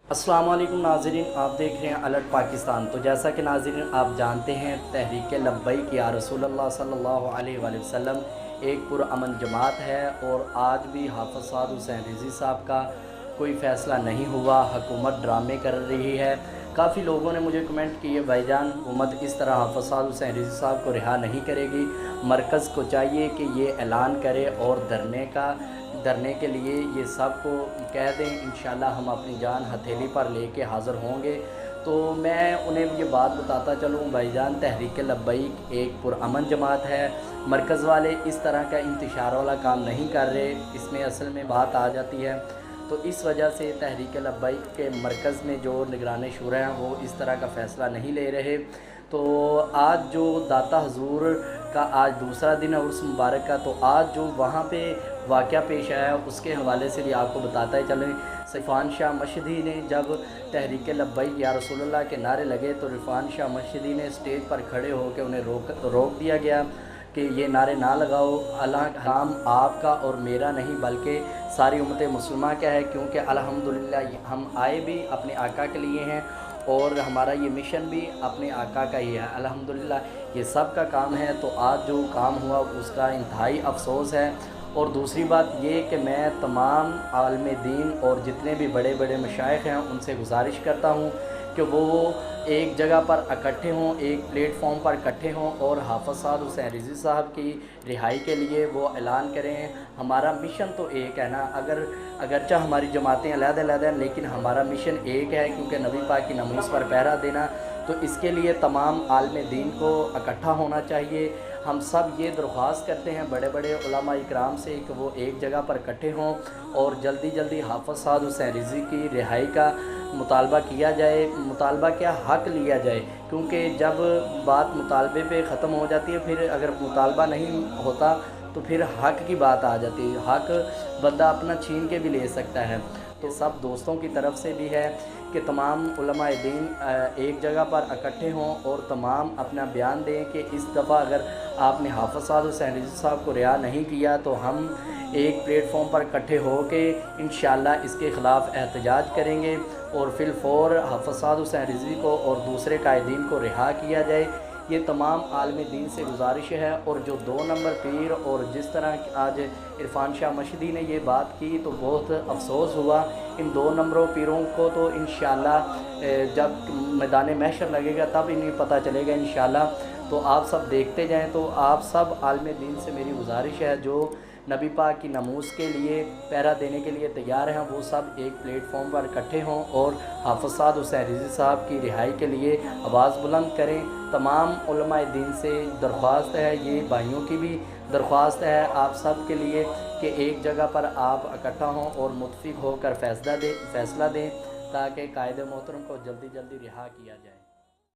अस्सलाम वालेकुम नाज़रीन, आप देख रहे हैं अलर्ट पाकिस्तान। तो जैसा कि नाज़रीन आप जानते हैं, तहरीक लब्बैक या रसूल अल्लाह सल्लल्लाहु अलैहि वसल्लम एक पुरअमन जमात है और आज भी हाफ़िज़ साद हुसैन रिज़वी साहब का कोई फ़ैसला नहीं हुआ। हुकूमत ड्रामे कर रही है। काफ़ी लोगों ने मुझे कमेंट किए, भाईजान हुकूमत इस तरह हाफ़िज़ साद हुसैन रिज़वी साहब को रिहा नहीं करेगी, मरकज़ को चाहिए कि ये ऐलान करे और धरने के लिए ये सबको कह दें, इंशाल्लाह हम अपनी जान हथेली पर लेके हाज़िर होंगे। तो मैं उन्हें ये बात बताता चलूँ, भाईजान तहरीक लब्बैक एक पुरअमन जमात है। मरकज़ वाले इस तरह का इंतशार वाला काम नहीं कर रहे, इसमें असल में बात आ जाती है। तो इस वजह से तहरीक लब्बैक के मरकज़ में जो निगरान शूरा हैं वो इस तरह का फ़ैसला नहीं ले रहे। तो आज जो दाता हजूर का आज दूसरा दिन है उर्स मुबारक का, तो आज जो वहाँ पे वाक़या पेश आया उसके हवाले से भी आपको बताता है चलें। इरफान शाह मशहदी ने जब तहरीक लब्बैक या रसूलुल्लाह के नारे लगे तो इरफान शाह मशहदी ने स्टेज पर खड़े होकर उन्हें रोक दिया गया कि ये नारे ना लगाओ, अल्लाह काम आपका और मेरा नहीं बल्कि सारी उम्मत मुसलमान का है, क्योंकि अल्हम्दुलिल्लाह हम आए भी अपने आका के लिए हैं और हमारा ये मिशन भी अपने आका का ही है। अल्हम्दुलिल्लाह ये सब का काम है। तो आज जो काम हुआ उसका इंतहाई अफसोस है। और दूसरी बात ये कि मैं तमाम आलम दीन और जितने भी बड़े बड़े मशाइख हैं उनसे गुजारिश करता हूँ कि वो एक जगह पर इकट्ठे हों, एक प्लेटफॉर्म पर इकट्ठे हों और हाफ़िज़ साद हुसैन रिज़वी साहब की रिहाई के लिए वो ऐलान करें। हमारा मिशन तो एक है ना, अगरचे हमारी जमातें अलग-अलग हैं लेकिन हमारा मिशन एक है, क्योंकि नबी पाक की नमूस पर पहरा देना। तो इसके लिए तमाम आलम दीन को इकट्ठा होना चाहिए। हम सब ये दरख्वास्त करते हैं बड़े बड़े उलमा इकराम से कि वो एक जगह पर इकट्ठे हों और जल्दी जल्दी हाफ़िज़ साद हुसैन रिज़वी की रिहाई का मुतालबा किया जाए। मुतालबा क्या, हक़ लिया जाए, क्योंकि जब बात मुतालबे पे ख़त्म हो जाती है, फिर अगर मुतालबा नहीं होता तो फिर हक़ की बात आ जाती है। हक़ बंदा अपना छीन के भी ले सकता है। तो सब दोस्तों की तरफ से भी है कि तमाम उलमा दीन एक जगह पर इकट्ठे हों और तमाम अपना बयान दें कि इस दफ़ा अगर आपने हाफ़िज़ साद हुसैन रिज़वी साहब को रिहा नहीं किया तो हम एक प्लेटफॉर्म पर इकट्ठे होके इंशाअल्लाह इसके ख़िलाफ़ एहतजाज करेंगे और फिलफौर हाफ़िज़ साद हुसैन रिज़वी को और दूसरे कायदीन को रिहा किया जाए। ये तमाम आलम दीन से गुजारिश है। और जो 2 नंबर पीर और जिस तरह आज इरफान शाह मशहदी ने ये बात की तो बहुत अफसोस हुआ। इन 2 नंबरों पीरों को तो इंशाअल्लाह जब मैदान महशर लगेगा तब इन्हें पता चलेगा इंशाअल्लाह। तो आप सब देखते जाएं। तो आप सब आलम दीन से मेरी गुजारिश है जो नबी पाक की नमूस के लिए पहरा देने के लिए तैयार हैं वो सब एक प्लेटफॉर्म पर इकट्ठे हों और हाफ़िज़ साद हुसैन रिज़वी साहब की रिहाई के लिए आवाज़ बुलंद करें। तमाम उलमा दीन से दरख्वास्त है, ये भाइयों की भी दरख्वास्त है आप सब के लिए कि एक जगह पर आप इकट्ठा हों और मुत्तफ़िक़ होकर फ़ैसला दें ताकि कायदे मोहतरम को जल्दी जल्दी रिहा किया जाए।